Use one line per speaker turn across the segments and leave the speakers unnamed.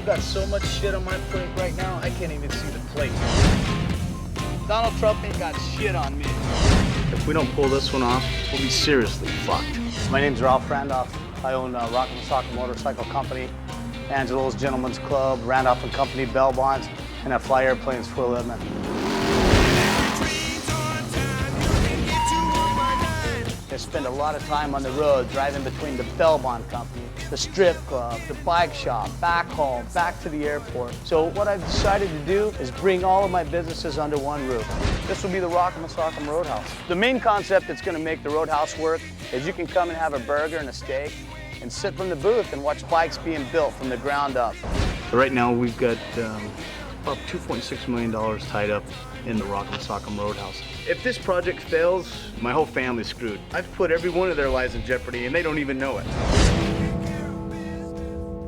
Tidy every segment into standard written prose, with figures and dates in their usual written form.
I've got so much shit on my plate right now, I can't even see the plate. Donald Trump ain't got shit on me. If we don't pull this one off, we'll be seriously fucked.
My name's Ralph Randolph. I own Rock Masaka Motorcycle Company, Angelo's Gentlemen's Club, Randolph and Company Bell Bonds, and I fly airplanes for a living. I spend a lot of time on the road driving between the Bell Bond Company, the strip club, the bike shop, back home, back to the airport. So what I've decided to do is bring all of my businesses under one roof. This will be the Rock Masaka Roadhouse. The main concept that's going to make the Roadhouse work is you can come and have a burger and a steak and sit from the booth and watch bikes being built from the ground up.
Right now we've got about $2.6 million tied up in the Rock Masaka Roadhouse. If this project fails, my whole family's screwed. I've put every one of their lives in jeopardy and they don't even know it.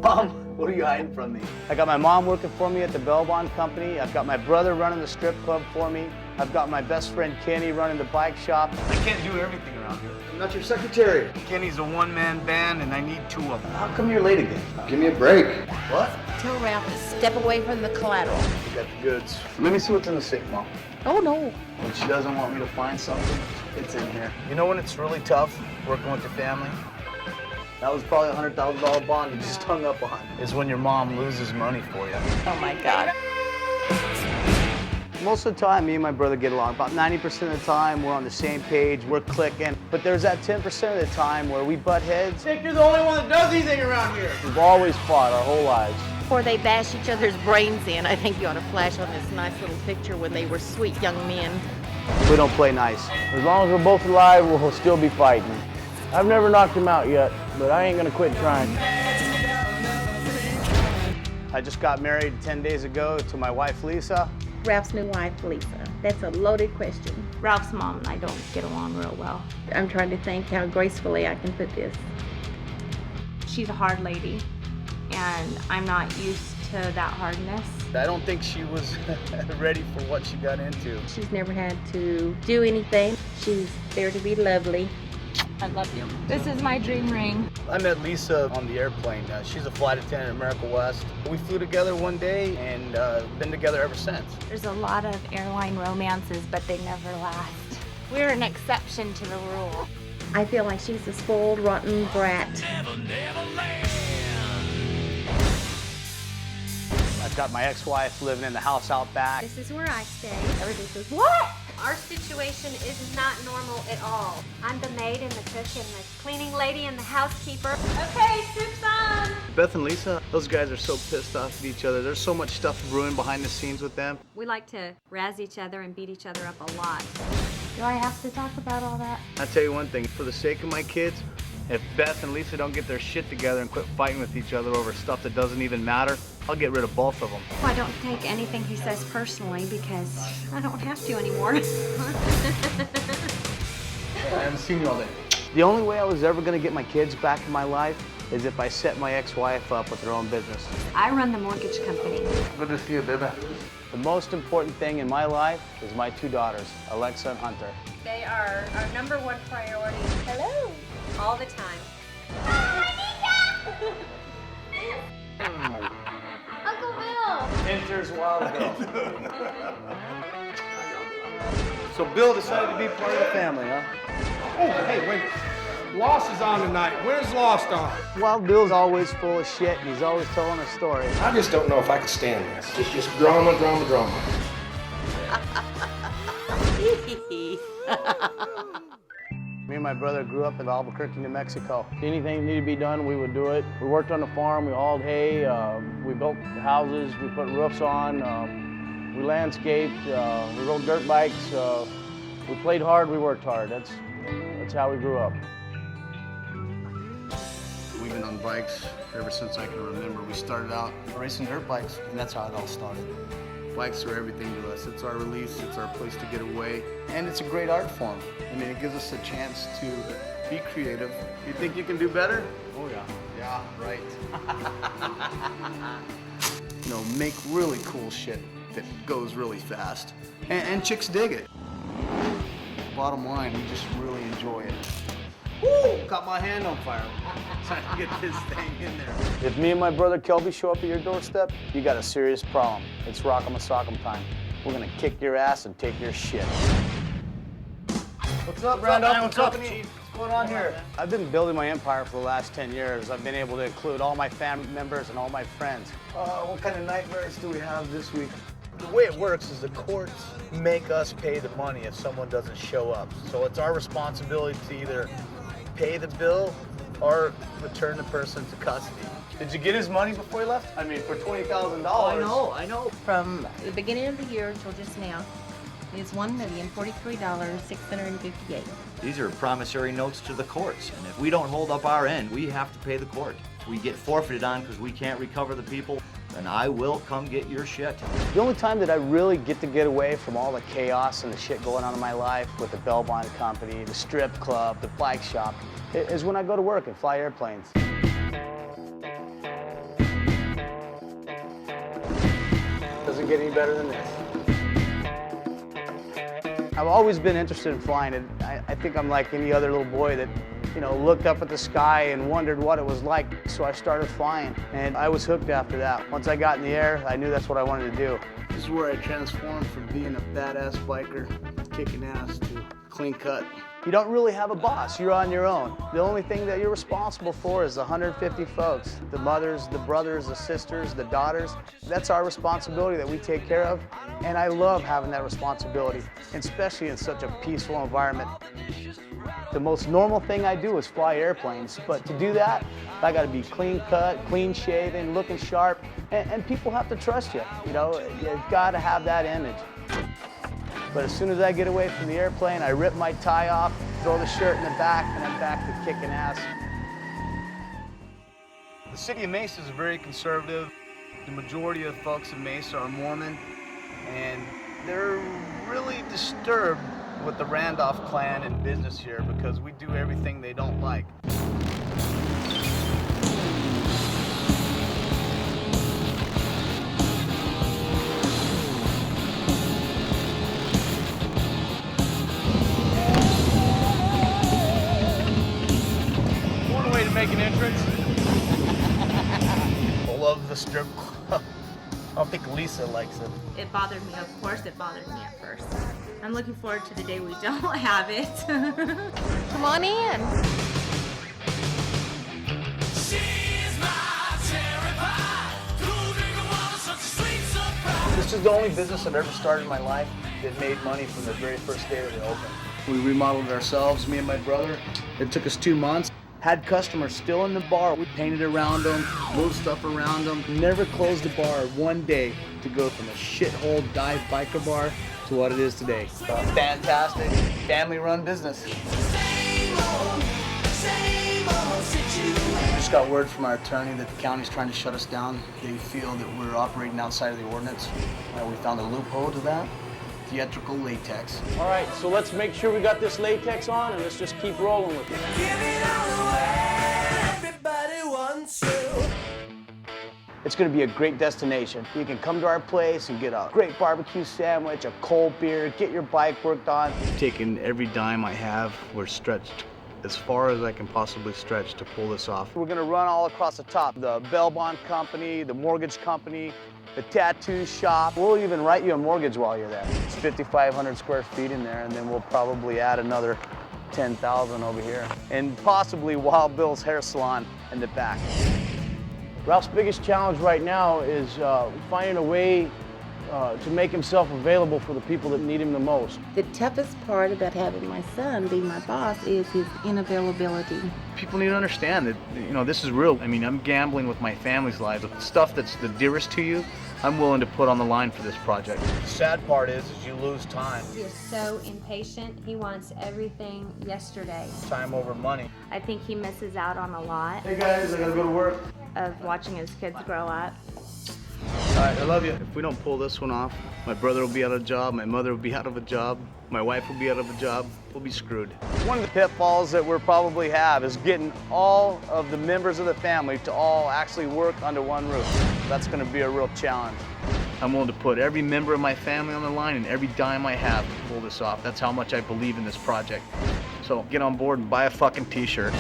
Mom, what are you hiding from me? I got my mom working for me at the Bell Bond Company. I've got my brother running the strip club for me. I've got my best friend Kenny running the bike shop.
I can't do everything around here.
I'm not your secretary.
Kenny's a one-man band and I need two of them.
How come you're late again?
Give me a break.
What?
Tell Ralph to step away from the collateral.
We got the goods.
Let me see what's in the safe, Mom.
Oh, no.
When she doesn't want me to find something, it's in here.
You know when it's really tough working with your family?
That was probably a $100,000 bond you just hung up on.
Is when your mom loses money for you.
Oh, my God.
Most of the time, me and my brother get along. About 90% of the time, we're on the same page, we're clicking. But there's that 10% of the time where we butt heads.
Think you're the only one that does anything around here.
We've always fought our whole lives.
Before they bash each other's brains in, I think you ought to flash on this nice little picture when they were sweet young men.
We don't play nice.
As long as we're both alive, we'll still be fighting. I've never knocked him out yet, but I ain't gonna quit trying.
I just got married 10 days ago to my wife, Lisa.
Ralph's new wife, Lisa. That's a loaded question.
Ralph's mom and I don't get along real well.
I'm trying to think how gracefully I can put this.
She's a hard lady, and I'm not used to that hardness.
I don't think she was ready for what she got into.
She's never had to do anything. She's there to be lovely.
I love you. This is my dream ring.
I met Lisa on the airplane. She's a flight attendant at America West. We flew together one day and been together ever since.
There's a lot of airline romances, but they never last. We're an exception to the rule.
I feel like she's a spoiled, rotten brat.
I've got my ex-wife living in the house out back.
This is where I stay.
Everybody says, what?
Our situation is not normal at all. I'm the maid and the cook and the cleaning lady and the housekeeper. Okay, soup's on.
Beth and Lisa, those guys are so pissed off at each other. There's so much stuff brewing behind the scenes with them.
We like to razz each other and beat each other up a lot.
Do I have to talk about all that?
I'll tell you one thing, for the sake of my kids, if Beth and Lisa don't get their shit together and quit fighting with each other over stuff that doesn't even matter, I'll get rid of both of them.
Well, I don't take anything he says personally because I don't have to anymore.
I haven't seen you all day. The only way I was ever going to get my kids back in my life is if I set my ex-wife up with her own business.
I run the mortgage company.
Good to see you, baby. The most important thing in my life is my two daughters, Alexa and Hunter.
They are our number one priority. Hello. All the time. Uncle Bill.
Enters Wild Bill.
So Bill decided to be part of the family, huh? Oh, hey, wait. Lost is on tonight. Where's Lost on?
Wild Bill's always full of shit, and he's always telling a story.
I just don't know if I could stand this. It's just drama, drama, drama.
Me and my brother grew up in Albuquerque, New Mexico. Anything needed to be done, we would do it. We worked on the farm, we hauled hay, we built houses, we put roofs on, we landscaped, we rode dirt bikes. We played hard, we worked hard. That's how we grew up.
We've been on bikes ever since I can remember. We started out racing dirt bikes, and that's how it all started. Bikes are everything to us. It's our release, it's our place to get away, and it's a great art form. I mean, it gives us a chance to be creative. You think you can do better? Oh yeah. Yeah, right. You know, make really cool shit that goes really fast. And chicks dig it. Bottom line, we just really enjoy it. Woo! Got my hand on fire. Trying to get this thing in there.
If me and my brother Kelby show up at your doorstep, you got a serious problem. It's rock'em a sock'em time. We're gonna kick your ass and take your shit.
What's up, Randolph?
What's up, Chief? What's going on here? I've been building my empire for the last 10 years. I've been able to include all my family members and all my friends.
What kind of nightmares do we have this week? The way it works is the courts make us pay the money if someone doesn't show up. So it's our responsibility to either pay the bill or return the person to custody. Did you get his money before he left? I mean, for $20,000.
I know. From the beginning of the year until just now, is $1,043,658.
These are promissory notes to the courts, and if we don't hold up our end, we have to pay the court. If we get forfeited on because we can't recover the people, then I will come get your shit.
The only time that I really get away from all the chaos and the shit going on in my life with the bail bond company, the strip club, the bike shop, is when I go to work and fly airplanes. Doesn't get any better than this. I've always been interested in flying, and I think I'm like any other little boy that, you know, looked up at the sky and wondered what it was like, so I started flying, and I was hooked after that. Once I got in the air, I knew that's what I wanted to do.
This is where I transformed from being a badass biker, kicking ass, to clean cut.
You don't really have a boss, you're on your own. The only thing that you're responsible for is the 150 folks, the mothers, the brothers, the sisters, the daughters. That's our responsibility that we take care of, and I love having that responsibility, especially in such a peaceful environment. The most normal thing I do is fly airplanes, but to do that, I gotta be clean cut, clean shaven, looking sharp, and people have to trust you. You know, you've gotta have that image. But as soon as I get away from the airplane, I rip my tie off, throw the shirt in the back, and I'm back to kicking ass. The city of Mesa is very conservative. The majority of folks in Mesa are Mormon, and they're really disturbed with the Randolph clan and business here because we do everything they don't like. Make an entrance. I love the strip club. I don't think Lisa likes it.
It bothered me, of course it bothered me at first. I'm looking forward to the day we don't have it.
Come on in.
This is the only business I've ever started in my life that made money from the very first day that it opened.
We remodeled it ourselves, me and my brother. It took us 2 months. Had customers still in the bar. We painted around them, moved stuff around them. Never closed the bar one day to go from a shithole dive biker bar to what it is today.
Fantastic, family-run business.
Just got word from our attorney that the county's trying to shut us down. They feel that we're operating outside of the ordinance. We found a loophole to that. Theatrical latex.
All right, so let's make sure we got this latex on and let's just keep rolling with it. It's gonna be a great destination. You can come to our place and get a great barbecue sandwich, a cold beer, get your bike worked on.
Taking every dime I have, we're stretched as far as I can possibly stretch to pull this off.
We're gonna run all across the top. The bail bond company, the mortgage company, the tattoo shop. We'll even write you a mortgage while you're there. It's 5,500 square feet in there, and then we'll probably add another 10,000 over here. And possibly Wild Bill's hair salon in the back. Ralph's biggest challenge right now is finding a way to make himself available for the people that need him the most.
The toughest part about having my son be my boss is his inavailability.
People need to understand that, you know, this is real. I mean, I'm gambling with my family's lives. The stuff that's the dearest to you, I'm willing to put on the line for this project. The sad part is you lose time.
He is so impatient. He wants everything yesterday.
Time over money.
I think he misses out on a lot
Hey guys, I gotta go to work.
of watching his kids grow up.
All right, I love you. If we don't pull this one off, my brother will be out of a job, my mother will be out of a job, my wife will be out of a job, we'll be screwed.
One of the pitfalls that we'll probably have is getting all of the members of the family to all actually work under one roof. That's gonna be a real challenge.
I'm willing to put every member of my family on the line and every dime I have to pull this off. That's how much I believe in this project. So get on board and buy a fucking t-shirt.